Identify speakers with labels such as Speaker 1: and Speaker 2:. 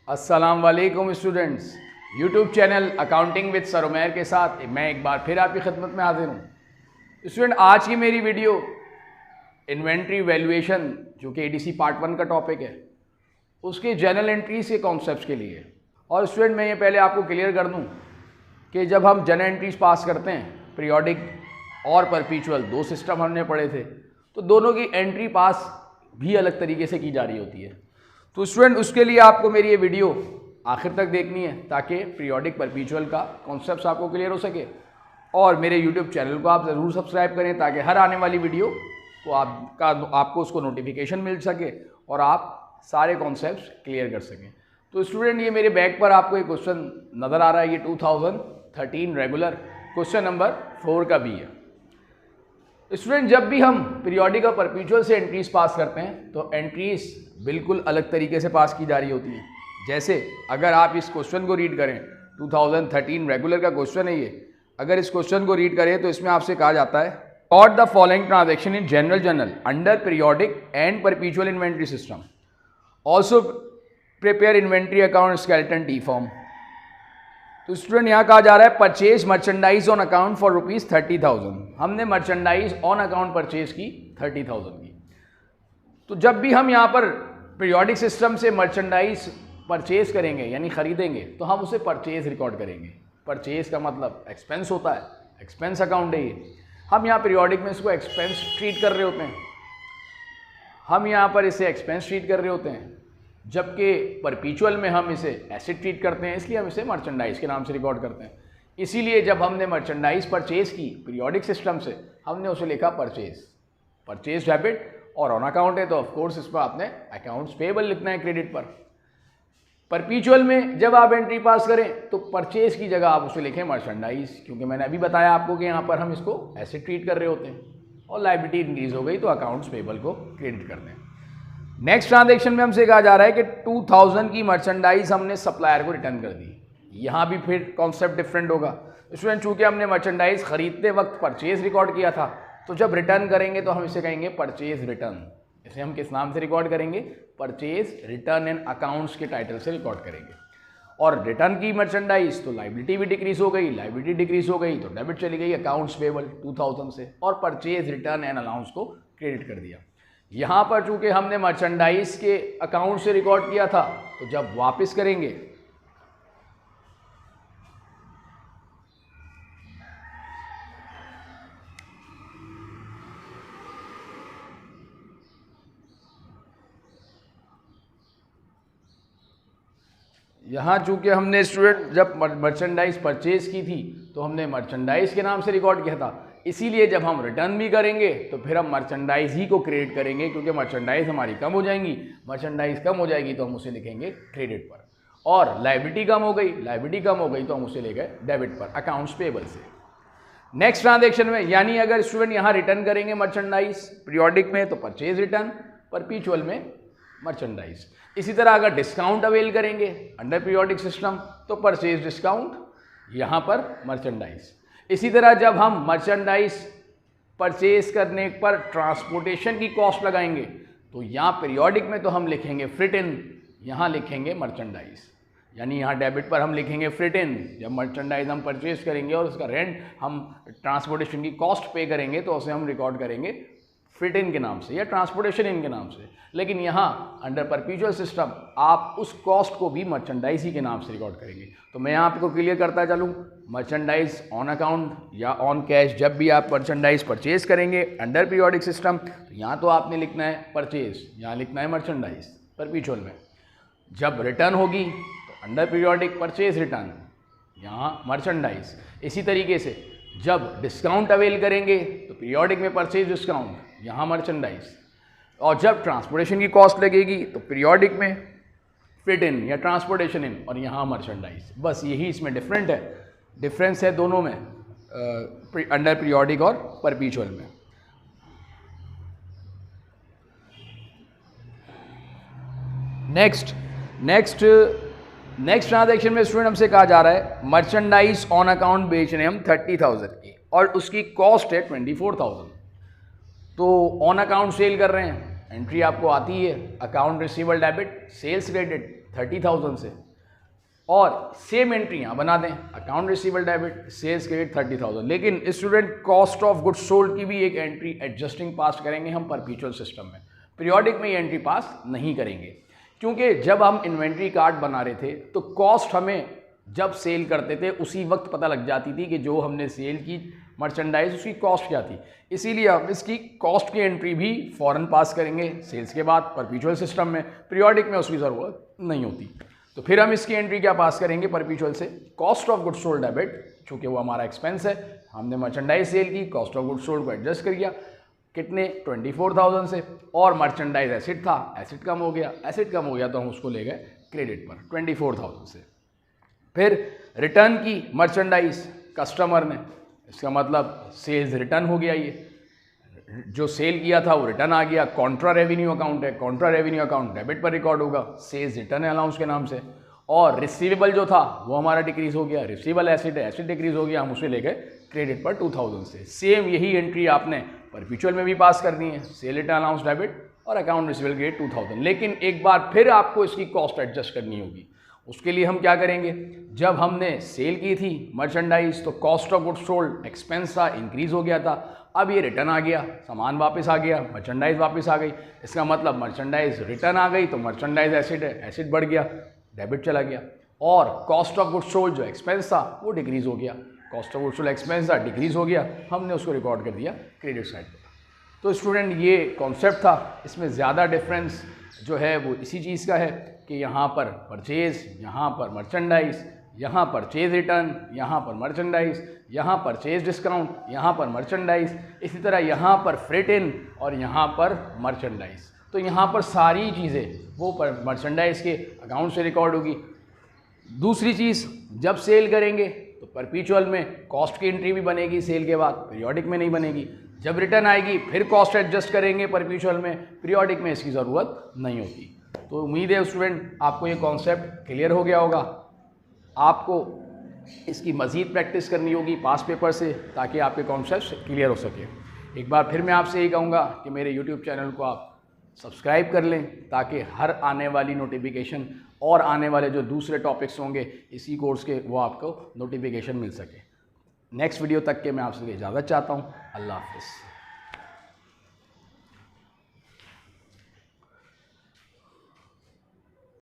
Speaker 1: अस्सलाम वालेकुम students. YouTube channel accounting with sir Umair के साथ मैं एक बार फिर आपकी खिदमत में हाजिर हूँ। स्टूडेंट, आज की मेरी वीडियो इन्वेंट्री वैल्यूएशन जो कि एडीसी पार्ट 1 का टॉपिक है, उसके जनरल एंट्रीज के कॉन्सेप्ट्स के लिए। और स्टूडेंट, मैं ये पहले आपको क्लियर कर दूँ कि जब हम जनरल एंट्रीज पास करते हैं, पीरियोडिक और परपीचुअल दो सिस्टम हमने पढ़े थे, तो दोनों की एंट्री पास भी अलग तरीके से की जा रही होती है। तो स्टूडेंट, उसके लिए आपको मेरी ये वीडियो आखिर तक देखनी है ताकि पीरियोडिक परपीचुअल का कॉन्सेप्ट आपको क्लियर हो सके। और मेरे यूट्यूब चैनल को आप ज़रूर सब्सक्राइब करें ताकि हर आने वाली वीडियो को आपको उसको नोटिफिकेशन मिल सके और आप सारे कॉन्सेप्ट्स क्लियर कर सकें। तो स्टूडेंट, ये मेरे बैग पर आपको एक क्वेश्चन नज़र आ रहा है। ये 2013 रेगुलर क्वेश्चन नंबर 4 का भी है। स्टूडेंट, जब भी हम पीरियोडिक और परपीचुअल से एंट्रीज पास करते हैं तो एंट्रीज बिल्कुल अलग तरीके से पास की जा रही होती हैं। जैसे अगर आप इस क्वेश्चन को रीड करें, 2013 रेगुलर का क्वेश्चन है ये। अगर इस क्वेश्चन को रीड करें तो इसमें आपसे कहा जाता है, और the following transaction in general journal under periodic and परपीचुअल inventory system, also prepare inventory account skeleton T form. तो स्टूडेंट, यहाँ कहा जा रहा है purchase merchandise on account for ₹30,000। हमने मर्चेंडाइज ऑन अकाउंट परचेज की 30,000 की। तो जब भी हम यहाँ पर पीरियोडिक सिस्टम से मर्चेंडाइज परचेज करेंगे यानी खरीदेंगे तो हम उसे परचेज रिकॉर्ड करेंगे। परचेज का मतलब एक्सपेंस होता है, एक्सपेंस अकाउंट है ये। हम यहाँ पीरियोडिक में इसको एक्सपेंस ट्रीट कर रहे होते हैं, हम यहाँ पर इसे एक्सपेंस ट्रीट कर रहे होते हैं, जबकि परपीचुअल में हम इसे एसेट ट्रीट करते हैं, इसलिए हम इसे मर्चेंडाइज के नाम से रिकॉर्ड करते हैं। इसीलिए जब हमने मर्चेंडाइज परचेज की पीरियोडिक सिस्टम से, हमने उसे लिखा परचेज डेबिट, और ऑन अकाउंट है तो ऑफकोर्स इस पर आपने अकाउंट्स पेबल लिखना है क्रेडिट पर। परपीचुअल में जब आप एंट्री पास करें तो परचेज की जगह आप उसे लिखें मर्चेंडाइज, क्योंकि मैंने अभी बताया आपको कि यहाँ पर हम इसको एसेट ट्रीट कर रहे होते हैं, और लायबिलिटी इंक्रीज हो गई तो अकाउंट्स पेबल को क्रेडिट कर दें। नेक्स्ट ट्रांजेक्शन में हमसे कहा जा रहा है कि 2000 की मर्चेंडाइज हमने सप्लायर को रिटर्न कर दी। यहाँ भी फिर कॉन्सेप्ट डिफरेंट होगा। स्टूडेंट, चूंकि हमने मर्चेंडाइज खरीदते वक्त परचेज रिकॉर्ड किया था, तो जब रिटर्न करेंगे तो हम इसे कहेंगे परचेज रिटर्न। इसे हम किस नाम से रिकॉर्ड करेंगे? परचेज रिटर्न एंड अकाउंट्स के टाइटल से रिकॉर्ड करेंगे। और रिटर्न की मर्चेंडाइज तो लायबिलिटी भी डिक्रीज हो गई, लायबिलिटी डिक्रीज हो गई तो डेबिट चली गई अकाउंट्स पेबल 2000 से, और परचेज रिटर्न एंड अलाउंस को क्रेडिट कर दिया। यहाँ पर चूंकि हमने मर्चेंडाइज के अकाउंट से रिकॉर्ड किया था, तो जब वापस करेंगे यहाँ, चूंकि हमने स्टूडेंट जब मर्चेंडाइज परचेज की थी तो हमने मर्चेंडाइज के नाम से रिकॉर्ड किया था, इसीलिए जब हम रिटर्न भी करेंगे तो फिर हम मर्चेंडाइज ही को क्रेडिट करेंगे, क्योंकि मर्चेंडाइज हमारी कम हो जाएंगी। मर्चेंडाइज कम हो जाएगी तो हम उसे लिखेंगे क्रेडिट पर, और लायबिलिटी कम हो गई तो हम उसे ले गए डेबिट पर अकाउंट्स पेबल से। नेक्स्ट ट्रांजेक्शन में, यानी अगर स्टूडेंट यहाँ रिटर्न करेंगे मर्चेंडाइज पीरियोडिक में तो परचेज रिटर्न, परपीचुअल में मर्चेंडाइज। इसी तरह अगर डिस्काउंट अवेल करेंगे अंडर पीरियोडिक सिस्टम तो परचेज डिस्काउंट, यहाँ पर मर्चेंडाइज। इसी तरह जब हम मर्चेंडाइज परचेज करने पर ट्रांसपोर्टेशन की कॉस्ट लगाएंगे तो यहाँ पीरियोडिक में तो हम लिखेंगे फ्रिट इन, यहाँ लिखेंगे मर्चेंडाइज। यानी यहाँ डेबिट पर हम लिखेंगे फ्रिट इन, जब मर्चेंडाइज हम परचेज करेंगे और उसका रेंट हम ट्रांसपोर्टेशन की कॉस्ट पे करेंगे तो उसे हम रिकॉर्ड करेंगे फ्रिट इन के नाम से या ट्रांसपोर्टेशन इन के नाम से। लेकिन यहाँ अंडर परपीचुअल सिस्टम आप उस कॉस्ट को भी मर्चेंडाइज ही के नाम से रिकॉर्ड करेंगे। तो मैं यहाँ आपको क्लियर करता चलूँ, मर्चेंडाइज ऑन अकाउंट या ऑन कैश, जब भी आप मर्चेंडाइज परचेज करेंगे अंडर पीरियोडिक सिस्टम तो यहाँ तो आपने लिखना है परचेज, यहाँ लिखना है मर्चेंडाइज परपीचुअल में। जब रिटर्न होगी तो अंडर पीरियोडिक परचेज रिटर्न, यहाँ मर्चेंडाइज। इसी तरीके से जब डिस्काउंट अवेल करेंगे तो पीरियोडिक में परचेज डिस्काउंट, यहाँ मर्चेंडाइज। और जब ट्रांसपोर्टेशन की कॉस्ट लगेगी तो पीरियोडिक में फिट इन या ट्रांसपोर्टेशन इन, और यहाँ मर्चेंडाइज। बस यही इसमें डिफरेंस है दोनों में, अंडर पीरियोडिक और परपीचुअल में। नेक्स्ट ट्रांजैक्शन में स्टूडेंट हमसे कहा जा रहा है मर्चेंडाइज ऑन अकाउंट बेच रहे हम 30,000 की और उसकी कॉस्ट है 24,000। तो ऑन अकाउंट सेल कर रहे हैं, एंट्री आपको आती है account receivable debit sales credit 30,000 से, और सेम एंट्री यहाँ बना दें, account receivable debit, sales credit 30,000। लेकिन student cost of goods sold की भी एक एंट्री एडजस्टिंग पास करेंगे हम परपीचुअल सिस्टम में, पीरियोडिक में ये एंट्री पास नहीं करेंगे। क्योंकि जब हम इन्वेंट्री कार्ड बना रहे थे तो कॉस्ट हमें जब सेल करते थे उसी वक्त पता लग जाती थी कि जो हमने सेल की मर्चेंडाइज उसकी कॉस्ट क्या थी, इसीलिए हम इसकी कॉस्ट की एंट्री भी फ़ौरन पास करेंगे सेल्स के बाद परपीचुअल सिस्टम में, पीरियोडिक में उसकी ज़रूरत नहीं होती। तो फिर हम इसकी एंट्री क्या पास करेंगे परपीचुअल से, cost of goods sold debit, चूँकि वो हमारा एक्सपेंस है, हमने मर्चेंडाइज सेल की, कॉस्ट ऑफ गुड्स सोल्ड को एडजस्ट कर दिया कितने 24,000 से, और मर्चेंडाइज एसिड था, एसिड कम हो गया तो हम उसको ले गए क्रेडिट पर 24,000 से। फिर रिटर्न की मर्चेंडाइज कस्टमर ने, इसका मतलब सेल्स रिटर्न हो गया, ये जो सेल किया था वो रिटर्न आ गया, कॉन्ट्रा रेवेन्यू अकाउंट है, कॉन्ट्रा रेवेन्यू अकाउंट डेबिट पर रिकॉर्ड होगा सेल्स रिटर्न अलाउंस के नाम से, और रिसीवेबल जो था वो हमारा डिक्रीज हो गया, रिसीवेबल एसिड है, एसिड डिक्रीज हो गया, हम उसे ले गए क्रेडिट पर 2,000 से। सेम यही एंट्री आपने परपीचुअल में भी पास करनी है, सेल रिटर्न अलाउंस डेबिट और अकाउंट रिसीवेबल क्रेडिट 2,000। लेकिन एक बार फिर आपको इसकी कॉस्ट एडजस्ट करनी होगी। उसके लिए हम क्या करेंगे, जब हमने सेल की थी मर्चेंडाइज तो cost of goods sold expense था, इंक्रीज हो गया था, अब ये रिटर्न आ गया, सामान वापस आ गया, मर्चेंडाइज वापस आ गई, इसका मतलब मर्चेंडाइज रिटर्न आ गई तो मर्चेंडाइज एसिड है, एसिड बढ़ गया, डेबिट चला गया, और कॉस्ट ऑफ गुड्स सोल्ड जो एक्सपेंस था वो डिक्रीज हो गया, cost of goods sold expense था डिक्रीज हो गया, हमने उसको रिकॉर्ड कर दिया क्रेडिट साइड पर। तो स्टूडेंट ये कॉन्सेप्ट था, इसमें ज़्यादा डिफरेंस जो है वो इसी चीज़ का है कि यहाँ पर परचेज़, यहाँ पर मर्चेंडाइज, यहाँ परचेज़ रिटर्न, यहाँ पर मर्चेंडाइज, यहाँ परचेज़ डिस्काउंट, यहाँ पर मर्चेंडाइज, इसी तरह यहाँ पर फ्रेट इन और यहाँ पर मर्चेंडाइज। तो यहाँ पर सारी चीज़ें वो पर मर्चेंडाइज के अकाउंट से रिकॉर्ड होगी। दूसरी चीज़, जब सेल करेंगे तो परपीचुअल में कॉस्ट की एंट्री भी बनेगी सेल के बाद, पीरियोडिक में नहीं बनेगी। जब रिटर्न आएगी फिर कॉस्ट एडजस्ट करेंगे परपीचुअल में, पीरियोडिक में इसकी ज़रूरत नहीं होती। तो उम्मीद है स्टूडेंट आपको ये कॉन्सेप्ट क्लियर हो गया होगा। आपको इसकी मज़ीद प्रैक्टिस करनी होगी पास पेपर से, ताकि आपके कॉन्सेप्ट क्लियर हो सके। एक बार फिर मैं आपसे यही कहूँगा कि मेरे यूट्यूब चैनल को आप सब्सक्राइब कर लें, ताकि हर आने वाली नोटिफिकेशन और आने वाले जो दूसरे टॉपिक्स होंगे इसी कोर्स के वो आपको नोटिफिकेशन मिल सके। नेक्स्ट वीडियो तक के मैं आपसे इजाज़त चाहता हूँ। अल्लाह हाफ़िज़।